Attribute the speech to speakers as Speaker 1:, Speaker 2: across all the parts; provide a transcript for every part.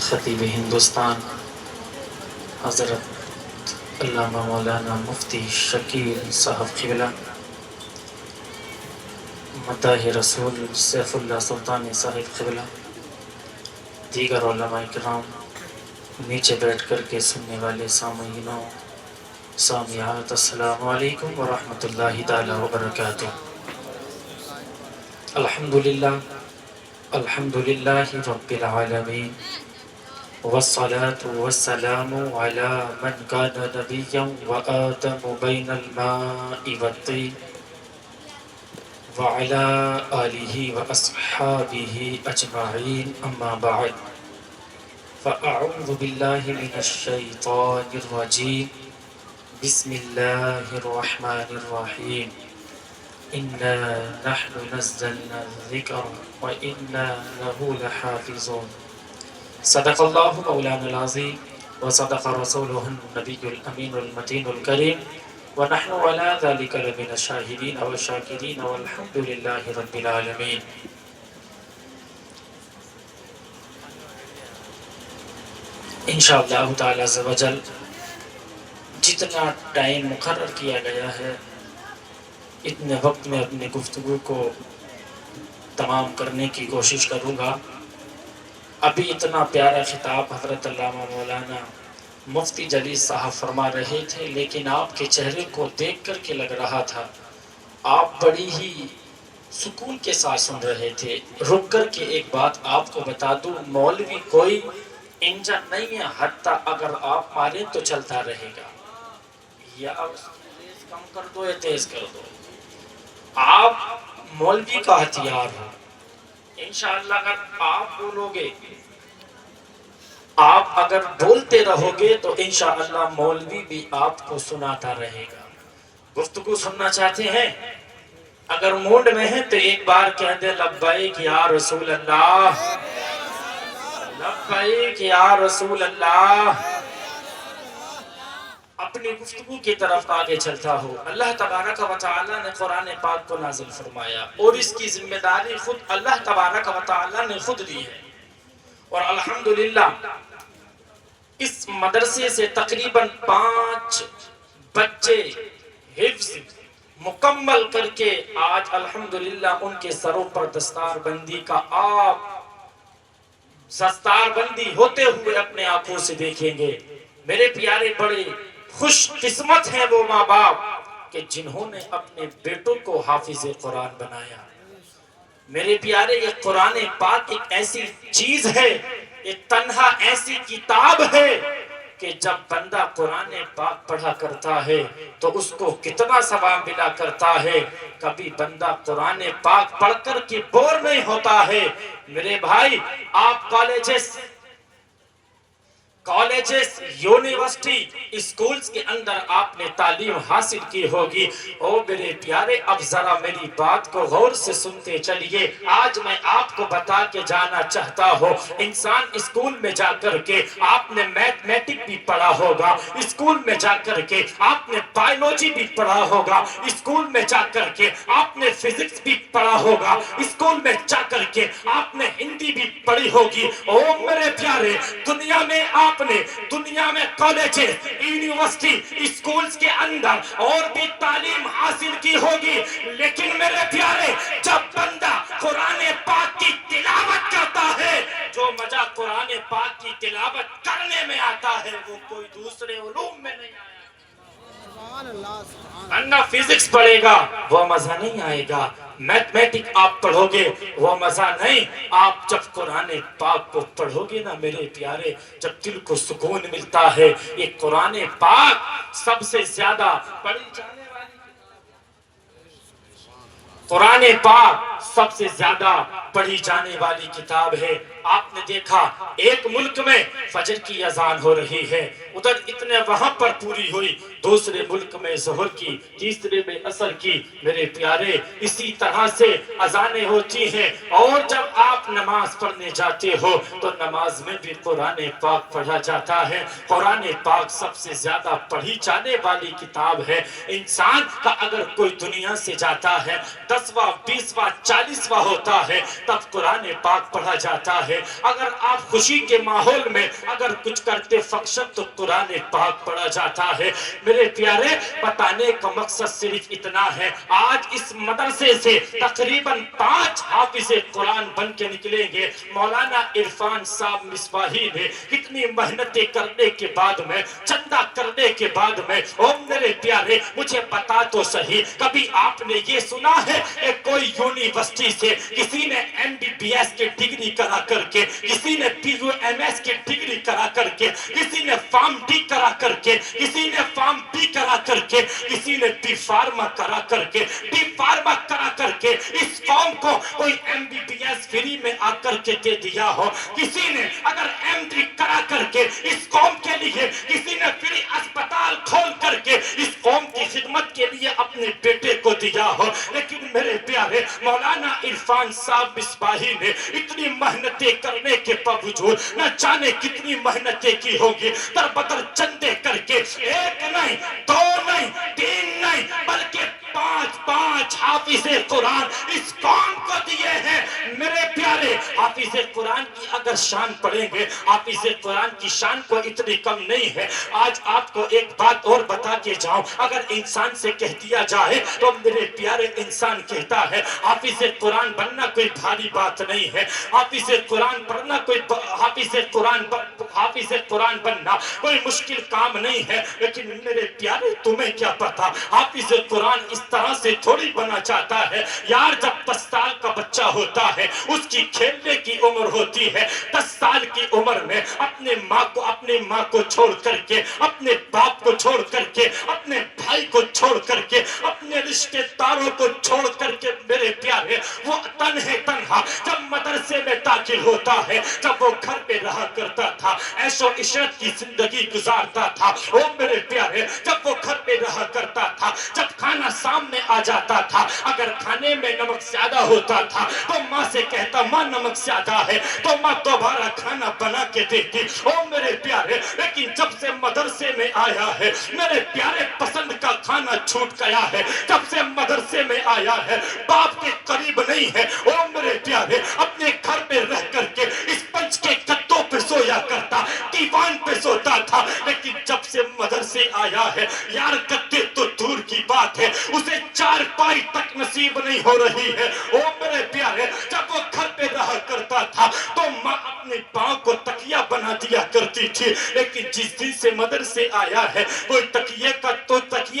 Speaker 1: خطیب ہندوستان حضرت علامہ مولانا مفتی شکیل صاحب قبلہ، مداح رسول سیف اللہ سلطانی صاحب قبلہ، دیگر علماء کرام، نیچے بیٹھ کر کے سننے والے سامعینوں سامعات، السلام علیکم ورحمۃ اللہ تعالی وبرکاتہ۔ الحمدللہ الحمدللہ رب العالمین، والصلاة والسلام على من كان نبيا وآدم بين الماء والطين وعلى آله وأصحابه أجمعين، أما بعد، فأعوذ بالله من الشيطان الرجيم، بسم الله الرحمن الرحيم، إنا نحن نزلنا الذكر وإنا له لحافظون، صدق اللہ مولانا العظیم وصدق رسولہ النبی الامین المتین الکریم، ونحن على ذلك لمن الشاہدین والشاکرین والحمد للہ رب العالمین۔ انشاءاللہ تعالی عز و جل جتنا ٹائم مقرر کیا گیا ہے اتنے وقت میں اپنی گفتگو کو تمام کرنے کی کوشش کروں گا۔ ابھی اتنا پیارا خطاب حضرت علامہ مولانا مفتی جلیل صاحب فرما رہے تھے، لیکن آپ کے چہرے کو دیکھ کر کے لگ رہا تھا آپ بڑی ہی سکون کے ساتھ سن رہے تھے۔ رک کر کے ایک بات آپ کو بتا دوں، مولوی کوئی انجن نہیں ہے، حتیٰ اگر آپ ماریں تو چلتا رہے گا، یا تیز کم کر دو یا تیز کر دو، آپ مولوی کا ہتھیار ہو۔ انشاءاللہ اگر آپ بولو گے، آپ اگر بولتے رہو گے تو انشاءاللہ مولوی بھی آپ کو سناتا رہے گا۔ گفتگو سننا چاہتے ہیں؟ اگر موڈ میں ہیں تو ایک بار کہہ دے لبیک یا رسول اللہ، لبیک یا رسول اللہ۔ اپنی گفتگو کی طرف آگے چلتا ہو۔ اللہ تبارک و تعالی نے قرآن پاک کو نازل فرمایا اور اس کی ذمہ داری خود اللہ تبارک و تعالی نے خود لی ہے، اور الحمدللہ اس مدرسے سے تقریباً 5 بچے حفظ مکمل کر کے آج الحمدللہ ان کے سروں پر دستار بندی کا آپ دستار بندی ہوتے ہوئے اپنے آنکھوں سے دیکھیں گے۔ میرے پیارے بڑے خوش قسمت ہیں وہ ماں باپ کہ جنہوں نے اپنے بیٹوں کو حافظ قرآن بنایا۔ میرے پیارے، یہ قرآن پاک ایک ایسی چیز ہے، ایک تنہا ایسی کتاب ہے کہ جب بندہ قرآن پاک پڑھا کرتا ہے تو اس کو کتنا ثواب ملا کرتا ہے۔ کبھی بندہ قرآن پاک پڑھ کر کے بور نہیں ہوتا ہے۔ میرے بھائی، آپ کالجز، یونیورسٹی، اسکولز کے اندر آپ نے تعلیم حاصل کی ہوگی۔ او میرے پیارے، اب ذرا میری بات کو غور سے سنتے چلیے۔ آج میں آپ کو بتا کے جانا چاہتا ہوں، انسان اسکول میں جا کر کے آپ نے میتھمیٹک بھی پڑھا ہوگا، اسکول میں جا کر کے آپ نے بائیولوجی بھی پڑھا ہوگا، اسکول میں جا کر کے آپ نے فزکس بھی پڑھا ہوگا، اسکول میں جا کر کے آپ نے ہندی بھی پڑھی ہوگی۔ او میرے پیارے، دنیا میں کالجز، یونیورسٹی، اسکولز کے اندر اور بھی تعلیم حاصل کی ہوگی، لیکن میرے پیارے، جب بندہ قرآن پاک کی تلاوت کرتا ہے، جو مزہ قرآن پاک کی تلاوت کرنے میں آتا ہے وہ کوئی دوسرے علوم میں نہیں آیا۔ بندہ فزکس پڑھے گا وہ مزہ نہیں آئے گا، میتھمیٹک آپ پڑھو گے وہ مزہ نہیں۔ آپ جب قرآن پاک کو پڑھو گے نا میرے پیارے، جب دل کو سکون ملتا ہے۔ یہ قرآن پاک سب سے زیادہ پڑھی جانے والی قرآن پاک سب سے زیادہ پڑھی جانے والی کتاب ہے۔ آپ نے دیکھا ایک ملک میں فجر کی اذان ہو رہی ہے، ادھر اتنے وہاں پر پوری ہوئی، دوسرے ملک میں ظہر کی، تیسرے میں عصر کی۔ میرے پیارے، اسی طرح سے اذانیں ہوتی ہیں، اور جب آپ نماز پڑھنے جاتے ہو تو نماز میں بھی قرآن پاک پڑھا جاتا ہے۔ قرآن پاک سب سے زیادہ پڑھی جانے والی کتاب ہے۔ انسان کا اگر کوئی دنیا سے جاتا ہے 10वां 20वां 40वां होता है तब कुरान पाक पढ़ा जाता है। अगर आप खुशी के माहौल में अगर कुछ करते फंक्शन तो कुरान पाक पढ़ा जाता है। मेरे प्यारे, बताने का मकसद सिर्फ इतना है, आज इस मदरसे से तकरीबन 5 हाफिज़े कुरान बन के निकलेंगे। मौलाना इरफान साहब मिसबाही ने कितनी मेहनतें करने के बाद में, चंदा करने के बाद में, ओ मेरे प्यारे मुझे बता तो सही, कभी आपने ये सुना है एक कोई यूनिवर्सिटी से किसी ने MBBS की डिग्री करा करके, किसी ने PUMS की डिग्री करा करके, किसी ने फार्म डी करा करके, किसी ने फार्म बी करा करके, किसी ने डी फार्मा करा करके, डी फार्मा करा करके इस कौम को कोई MBBS फ्री में आकर के दे दिया हो, किसी ने अगर MD करा करके इस कौम के लिए, किसी ने फ्री अस्पताल खोल करके इस कौम की खिदमत के लिए अपने बेटे को दिया हो। लेकिन मेरे प्यारे मौलाना इरफान साहब मिसबाही ने इतनी मेहनतें करने के बावजूद न जाने कितनी मेहनतें की होगी, तरबतर चंदे करके एक नहीं, दो नहीं, तीन नहीं, बल्कि 5 हाफिज़े कुरान इस कौम को दिए हैं। मेरे प्यारे, हाफिज़े कुरान की अगर शान पढ़ेंगे, हाफिज़े कुरान की शान को इतनी कम नहीं है। आज आपको एक बात और बता के जाऊं, अगर इंसान से कह दिया जाए तो मेरे प्यारे इंसान कहता है हाफिज़े कुरान बनना कोई भारी बात नहीं है, हाफिज़े कुरान पढ़ना कोई हाफिज़े कुरान बनना कोई मुश्किल काम नहीं है। लेकिन मेरे प्यारे तुम्हें क्या पता, हाफिज़े कुरान इस तरह से थोड़ी बना चाहता है यार। जब 10 साल का बच्चा होता है उसकी खेलने की उम्र होती है, 10 साल की उम्र में अपनी माँ को छोड़ करके, अपने बाप को छोड़ करके, अपने भाई को छोड़ करके, अपने रिश्तेदारों को छोड़ करके मेरे प्यारे वो तन्हा जब मदरसे में दाखिल होता है, जब वो घर पे रहा करता था, ऐशो इशरत की जिंदगी गुजारता था, ओ मेरे प्यारे जब वो घर पे रहा करता था, जब खाना सामने आ जाता था, अगर खाने में नमक ज्यादा होता था तो माँ से कहता माँ नमक ज्यादा है, तो माँ दोबारा खाना बना के देती। ओ मेरे प्यारे, लेकिन जब से मदरसे में आया है मेरे प्यारे पसंद का खाना छूट गया है, जब से मदरसे में आया है बाप के करीब नहीं है। ओ मेरे प्यारे, अपने घर में रह करके इस पंच के गद्दों पे सोया करता, दीवान पे सोता था, लेकिन जब से मदरसे आया है यार गद्दे तो दूर की बात है, उसे 4 पाई तक नसीब नहीं हो रही है। ओ मेरे प्यारे, जब वो घर पे रहा करता था तो माँ अपने पाँव को तकिया बना दिया करती थी, लेकिन जिस दिन से मदरसे आया है कोई तकिए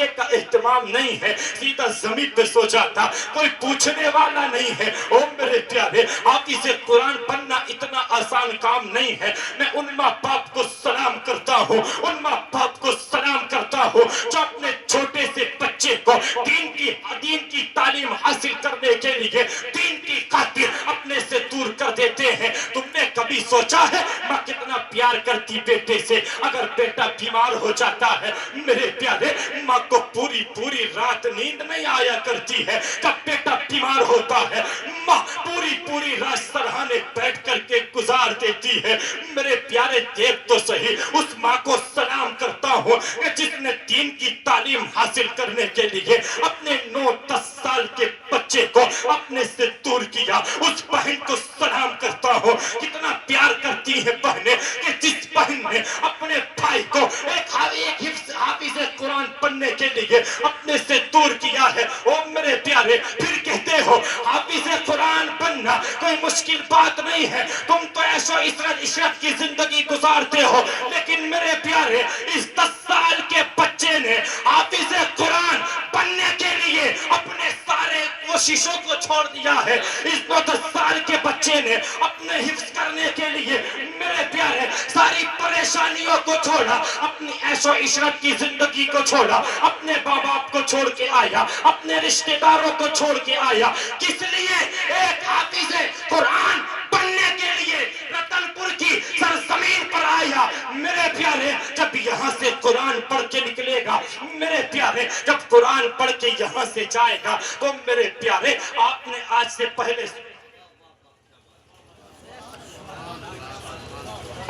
Speaker 1: का एहतमाम नहीं है, सीधा जमीन पे सो जाता, कोई पूछने वाला नहीं है। ओ मेरे प्यारे, हाफिज़े कुरान बनना इतना आसान काम नहीं है। मैं उन माँ बाप को सलाम करता हूँ, उन माँ बाप को सलाम करता हूँ जो अपने छोटे से बच्चे को दीन की तालीम हासिल करने के लिए दीन की खातिर अपने से दूर कर देते हैं। तुमने कभी सोचा है माँ कितना प्यार करती बेटे से, अगर बेटा बीमार हो जाता है मेरे प्यारे माँ को पूरी रात नींद नहीं आया करती है। जब बेटा बीमार होता है माँ पूरी रात सरहाने बैठ करके गुजार देती है। मेरे प्यारे देख तो सही, उस माँ को सलाम करता हूँ जिसने दीन की तालीम हासिल करने के लिए अपने 9-10 साल के बच्चे को अपने से दूर किया। उस बहन को सलाम करता हूँ, कितना प्यार करती है बहनें कि जिस बहन ने अपने भाई को एक हाफिज़े कुरान पढ़ने के लिए अपने से दूर किया है। ओ मेरे प्यारे, फिर कहते हो हाफिज़े कुरान बनना कोई मुश्किल बात नहीं है, तुम तो ऐशो इशरत की जिंदगी गुजारते हो। लेकिन मेरे प्यारे, इस 10 साल के बच्चे ने हाफिज़े कुरान बनने के लिए अपने सारे कोशिशों को छोड़ दिया है। इस 10 साल के बच्चे ने अपने हिफ्ज करने के लिए मेरे प्यारे सारी परेशानियों को छोड़ा, अपनी ऐशो इशरत की जिंदगी को छोड़ा, अपने माँ बाप को छोड़ के आया, अपने रिश्तेदारों को छोड़ के आया। किस लिए? एक हाफिज़े कुरान बनने के लिए रतनपुर की सरजमीन पर आया। मेरे प्यारे, जब यहाँ से कुरान पढ़ के निकलेगा, मेरे प्यारे जब कुरान पढ़ के यहाँ से जाएगा तो मेरे प्यारे आपने आज से पहले